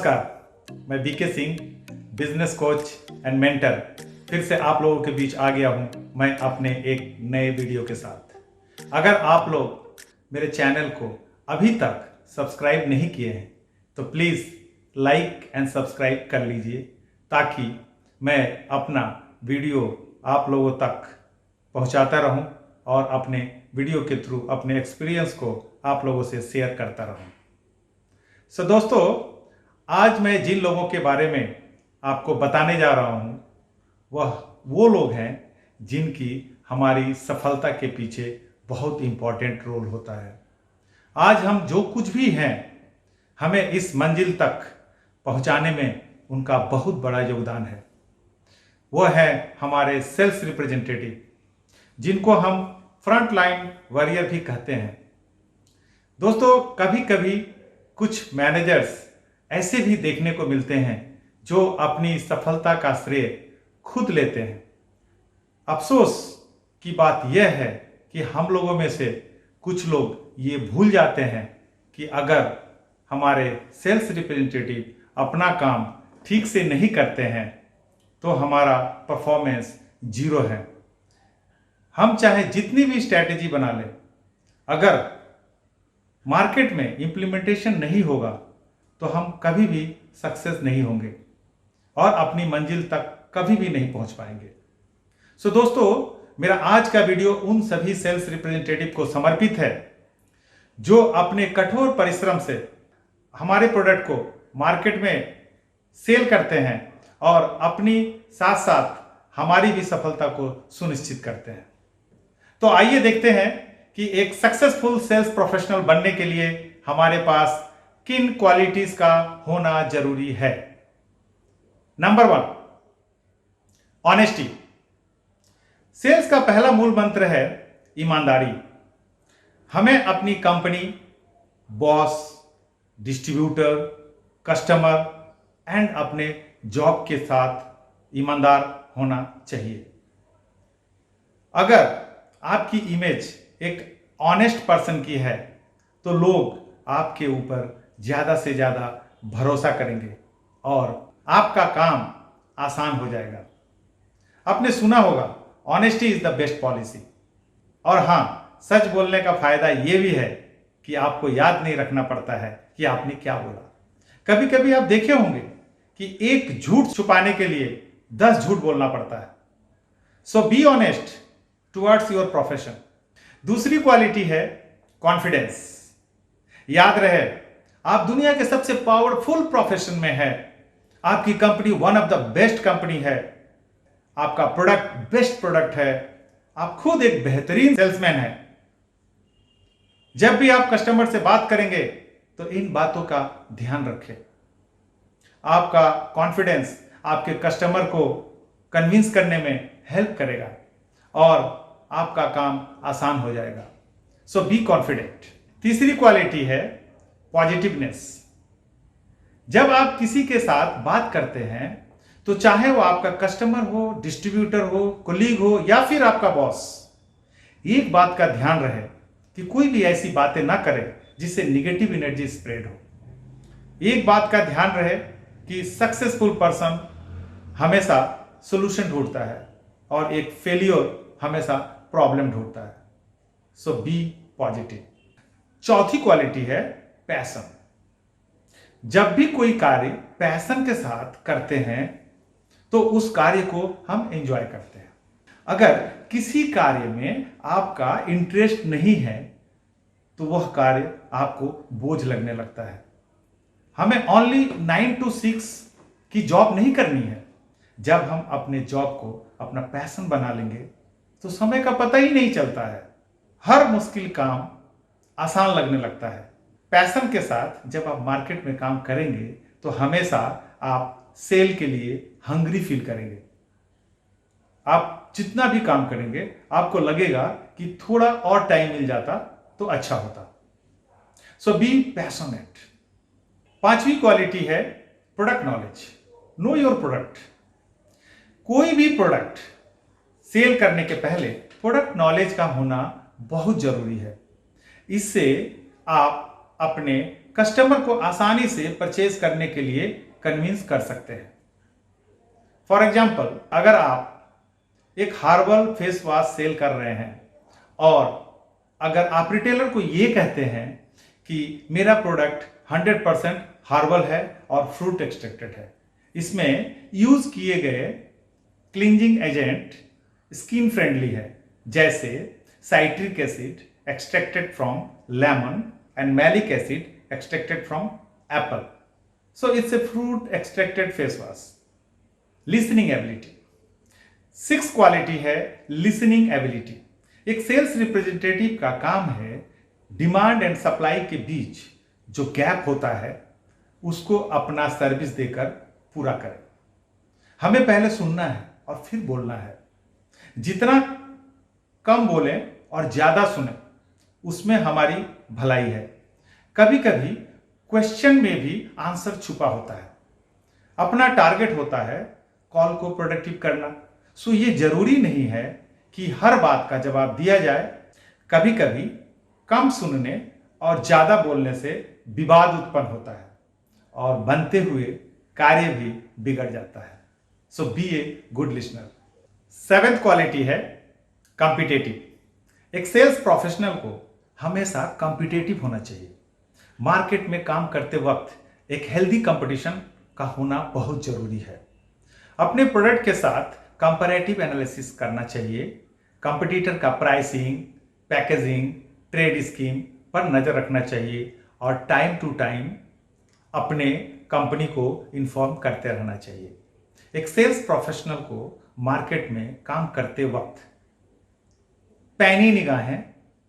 नमस्कार, मैं BK Singh, business coach and mentor फिर से आप लोगों के बीच आ गया हूं मैं अपने एक नए वीडियो के साथ। अगर आप लोग मेरे चैनल को अभी तक सब्सक्राइब नहीं किए हैं तो प्लीज़ लाइक एंड सब्सक्राइब कर लीजिए ताकि मैं अपना वीडियो आप लोगों तक पहुंचाता रहूं और अपने वीडियो के थ्रू अपने एक्सपीरियंस को आप लोगों से शेयर करता रहूं। सो दोस्तों, आज मैं जिन लोगों के बारे में आपको बताने जा रहा हूं वह वो लोग हैं जिनकी हमारी सफलता के पीछे बहुत इंपॉर्टेंट रोल होता है। आज हम जो कुछ भी हैं, हमें इस मंजिल तक पहुंचाने में उनका बहुत बड़ा योगदान है। वह है हमारे सेल्स रिप्रेजेंटेटिव, जिनको हम फ्रंट लाइन वॉरियर भी कहते हैं। दोस्तों, कभी कभी कुछ मैनेजर्स ऐसे भी देखने को मिलते हैं जो अपनी सफलता का श्रेय खुद लेते हैं। अफसोस की बात यह है कि हम लोगों में से कुछ लोग ये भूल जाते हैं कि अगर हमारे सेल्स रिप्रेजेंटेटिव अपना काम ठीक से नहीं करते हैं तो हमारा परफॉर्मेंस जीरो है। हम चाहे जितनी भी स्ट्रैटेजी बना लें, अगर मार्केट में इंप्लीमेंटेशन नहीं होगा तो हम कभी भी सक्सेस नहीं होंगे और अपनी मंजिल तक कभी भी नहीं पहुंच पाएंगे। सो दोस्तों, मेरा आज का वीडियो उन सभी सेल्स रिप्रेजेंटेटिव को समर्पित है जो अपने कठोर परिश्रम से हमारे प्रोडक्ट को मार्केट में सेल करते हैं और अपनी साथ साथ हमारी भी सफलता को सुनिश्चित करते हैं। तो आइए देखते हैं कि एक सक्सेसफुल सेल्स प्रोफेशनल बनने के लिए हमारे पास किन क्वालिटीज का होना जरूरी है। Number 1, honesty. सेल्स का पहला मूल मंत्र है ईमानदारी। हमें अपनी company, boss, distributor, customer and अपने जॉब के साथ ईमानदार होना चाहिए। अगर आपकी इमेज एक ऑनेस्ट पर्सन की है तो लोग आपके ऊपर ज्यादा से ज्यादा भरोसा करेंगे और आपका काम आसान हो जाएगा। आपने सुना होगा, honesty is the best policy. और हाँ, सच बोलने का फायदा यह भी है कि आपको याद नहीं रखना पड़ता है कि आपने क्या बोला। कभी कभी आप देखे होंगे कि एक झूठ छुपाने के लिए 10 झूठ बोलना पड़ता है। So be honest towards your profession. दूसरी क्वालिटी है कॉन्फिडेंस। याद रहे, आप दुनिया के सबसे पावरफुल प्रोफेशन में है। आपकी company one of the best company है। आपका प्रोडक्ट बेस्ट प्रोडक्ट है। आप खुद एक बेहतरीन सेल्समैन हैं। जब भी आप कस्टमर से बात करेंगे तो इन बातों का ध्यान रखें। आपका कॉन्फिडेंस आपके कस्टमर को कन्विंस करने में हेल्प करेगा और आपका काम आसान हो जाएगा। सो बी कॉन्फिडेंट। तीसरी क्वालिटी है पॉजिटिवनेस। जब आप किसी के साथ बात करते हैं तो चाहे वो आपका कस्टमर हो, डिस्ट्रीब्यूटर हो, कोलीग हो या फिर आपका बॉस, एक बात का ध्यान रहे कि कोई भी ऐसी बातें ना करे जिससे निगेटिव एनर्जी स्प्रेड हो। एक बात का ध्यान रहे कि सक्सेसफुल पर्सन हमेशा सोल्यूशन ढूंढता है और एक फेलियर हमेशा प्रॉब्लम ढूंढता है। So B positive. चौथी क्वालिटी है पैशन। जब भी कोई कार्य पैशन के साथ करते हैं तो उस कार्य को हम एंजॉय करते हैं। अगर किसी कार्य में आपका इंटरेस्ट नहीं है तो वह कार्य आपको बोझ लगने लगता है। हमें ओनली 9 to 6 की जॉब नहीं करनी है। जब हम अपने जॉब को अपना पैशन बना लेंगे तो समय का पता ही नहीं चलता है। हर मुश्किल काम आसान लगने लगता है। पैशन के साथ जब आप मार्केट में काम करेंगे तो हमेशा आप सेल के लिए हंग्री फील करेंगे। आप जितना भी काम करेंगे आपको लगेगा कि थोड़ा और टाइम मिल जाता तो अच्छा होता। सो बी पैशनेट। पांचवी क्वालिटी है product knowledge. Know your product. कोई भी प्रोडक्ट सेल करने के पहले प्रोडक्ट नॉलेज का होना बहुत जरूरी है। इससे आप अपने कस्टमर को आसानी से परचेज करने के लिए कन्विंस कर सकते हैं। फॉर एग्जाम्पल, अगर आप एक हर्बल फेस वॉश सेल कर रहे हैं और अगर आप रिटेलर को ये कहते हैं कि मेरा प्रोडक्ट 100% हर्बल है और फ्रूट एक्सट्रैक्टेड है, इसमें यूज किए गए क्लींजिंग एजेंट स्किन फ्रेंडली है, जैसे citric acid extracted from lemon and malic acid extracted from Apple, so it's a fruit extracted face wash. Listening ability, 6th quality है listening ability. एक sales representative का काम है demand and supply के बीच जो gap होता है उसको अपना सर्विस देकर पूरा करें। हमें पहले सुनना है और फिर बोलना है। जितना कम बोलें और ज्यादा सुने उसमें हमारी भलाई है। कभी कभी क्वेश्चन में भी आंसर छुपा होता है। अपना टारगेट होता है कॉल को प्रोडक्टिव करना, सो ये जरूरी नहीं है कि हर बात का जवाब दिया जाए। कभी कभी कम सुनने और ज्यादा बोलने से विवाद उत्पन्न होता है और बनते हुए कार्य भी बिगड़ जाता है। So be a good listener. 7th quality है कॉम्पिटिटिव। एक सेल्स प्रोफेशनल को हमेशा कॉम्पिटिटिव होना चाहिए। मार्केट में काम करते वक्त एक हेल्दी कंपटीशन का होना बहुत जरूरी है। अपने प्रोडक्ट के साथ कंपैरेटिव एनालिसिस करना चाहिए। कंपटीटर का प्राइसिंग, पैकेजिंग, ट्रेड स्कीम पर नजर रखना चाहिए और टाइम टू टाइम अपने कंपनी को इन्फॉर्म करते रहना चाहिए। एक सेल्स प्रोफेशनल को मार्केट में काम करते वक्त पैनी निगाहें,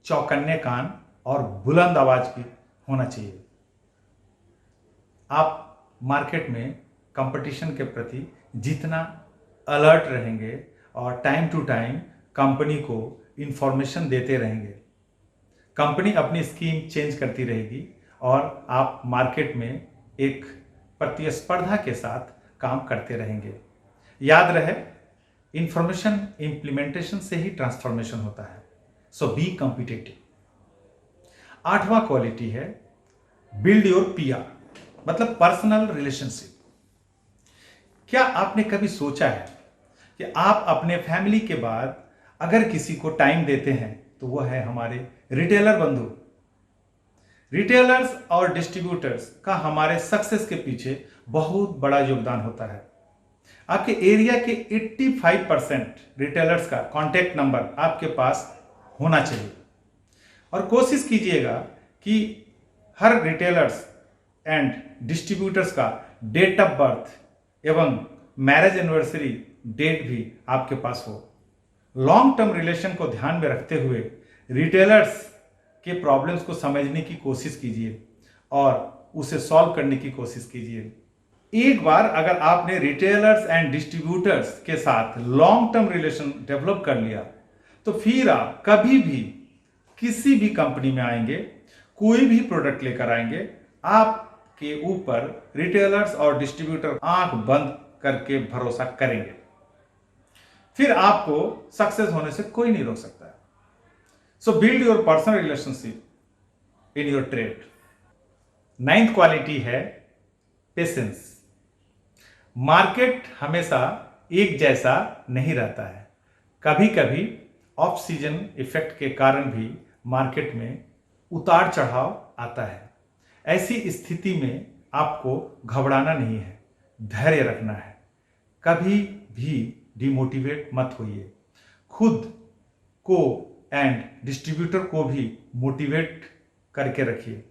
चौकन्ने कान और बुलंद आवाज की होना चाहिए। आप मार्केट में कंपटीशन के प्रति जितना अलर्ट रहेंगे और टाइम टू टाइम कंपनी को इंफॉर्मेशन देते रहेंगे, कंपनी अपनी स्कीम चेंज करती रहेगी और आप मार्केट में एक प्रतिस्पर्धा के साथ काम करते रहेंगे। याद रहे, इंफॉर्मेशन इंप्लीमेंटेशन से ही ट्रांसफॉर्मेशन होता है। So B competitive. 8वां क्वालिटी है बिल्ड योर पीआर, मतलब पर्सनल रिलेशनशिप। क्या आपने कभी सोचा है कि आप अपने फैमिली के बाद अगर किसी को टाइम देते हैं तो वह है हमारे रिटेलर बंधु। रिटेलर्स और डिस्ट्रीब्यूटर्स का हमारे सक्सेस के पीछे बहुत बड़ा योगदान होता है। आपके एरिया के 85% रिटेलर्स का कॉन्टैक्ट नंबर आपके पास होना चाहिए और कोशिश कीजिएगा कि हर रिटेलर्स एंड डिस्ट्रीब्यूटर्स का डेट ऑफ बर्थ एवं मैरिज एनिवर्सरी डेट भी आपके पास हो। लॉन्ग टर्म रिलेशन को ध्यान में रखते हुए रिटेलर्स के प्रॉब्लम्स को समझने की कोशिश कीजिए और उसे सॉल्व करने की कोशिश कीजिए। एक बार अगर आपने रिटेलर्स एंड डिस्ट्रीब्यूटर्स के साथ लॉन्ग टर्म रिलेशन डेवलप कर लिया तो फिर आप कभी भी किसी भी कंपनी में आएंगे, कोई भी प्रोडक्ट लेकर आएंगे, आपके ऊपर रिटेलर्स और डिस्ट्रीब्यूटर आंख बंद करके भरोसा करेंगे। फिर आपको सक्सेस होने से कोई नहीं रोक सकता है। सो build your personal relationship in your trade. 9th quality है पेशेंस। मार्केट हमेशा एक जैसा नहीं रहता है। कभी कभी ऑफ सीजन इफेक्ट के कारण भी मार्केट में उतार चढ़ाव आता है। ऐसी स्थिति में आपको घबराना नहीं है, धैर्य रखना है। कभी भी डिमोटिवेट मत होइए। खुद को एंड डिस्ट्रीब्यूटर को भी मोटिवेट करके रखिए।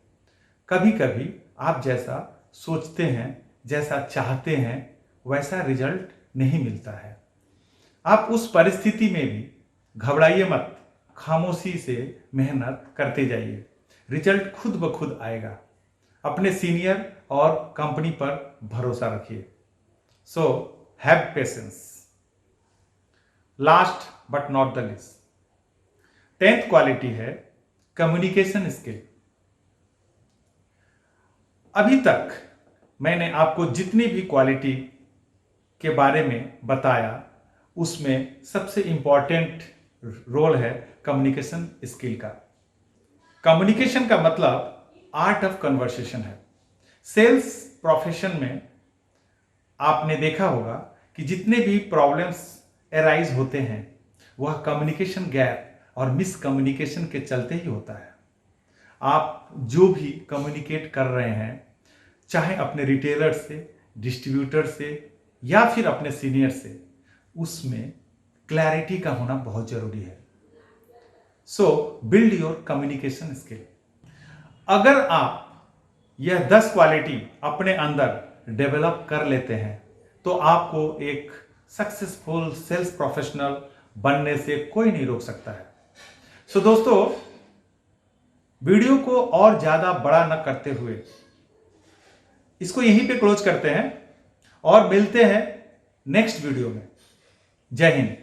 कभी कभी आप जैसा सोचते हैं, जैसा चाहते हैं, वैसा रिजल्ट नहीं मिलता है। आप उस परिस्थिति में भी घबराइए मत, खामोशी से मेहनत करते जाइए, रिजल्ट खुद ब खुद आएगा। अपने सीनियर और कंपनी पर भरोसा रखिए। So have patience. Last but not the least, 10th quality है कम्युनिकेशन स्किल। अभी तक मैंने आपको जितनी भी क्वालिटी के बारे में बताया उसमें सबसे इंपॉर्टेंट रोल है कम्युनिकेशन स्किल का। कम्युनिकेशन का मतलब आर्ट ऑफ कन्वर्सेशन है। सेल्स प्रोफेशन में आपने देखा होगा कि जितने भी प्रॉब्लम्स एराइज होते हैं वह कम्युनिकेशन गैप और मिसकम्युनिकेशन के चलते ही होता है। आप जो भी कम्युनिकेट कर रहे हैं, चाहे अपने रिटेलर से, डिस्ट्रीब्यूटर से या फिर अपने सीनियर से, उसमें क्लैरिटी का होना बहुत जरूरी है। सो बिल्ड योर कम्युनिकेशन स्किल। अगर आप यह 10 क्वालिटी अपने अंदर डेवलप कर लेते हैं तो आपको एक सक्सेसफुल सेल्स प्रोफेशनल बनने से कोई नहीं रोक सकता है। सो दोस्तों, वीडियो को और ज्यादा बड़ा न करते हुए इसको यहीं पे क्लोज करते हैं और मिलते हैं नेक्स्ट वीडियो में। जय हिंद।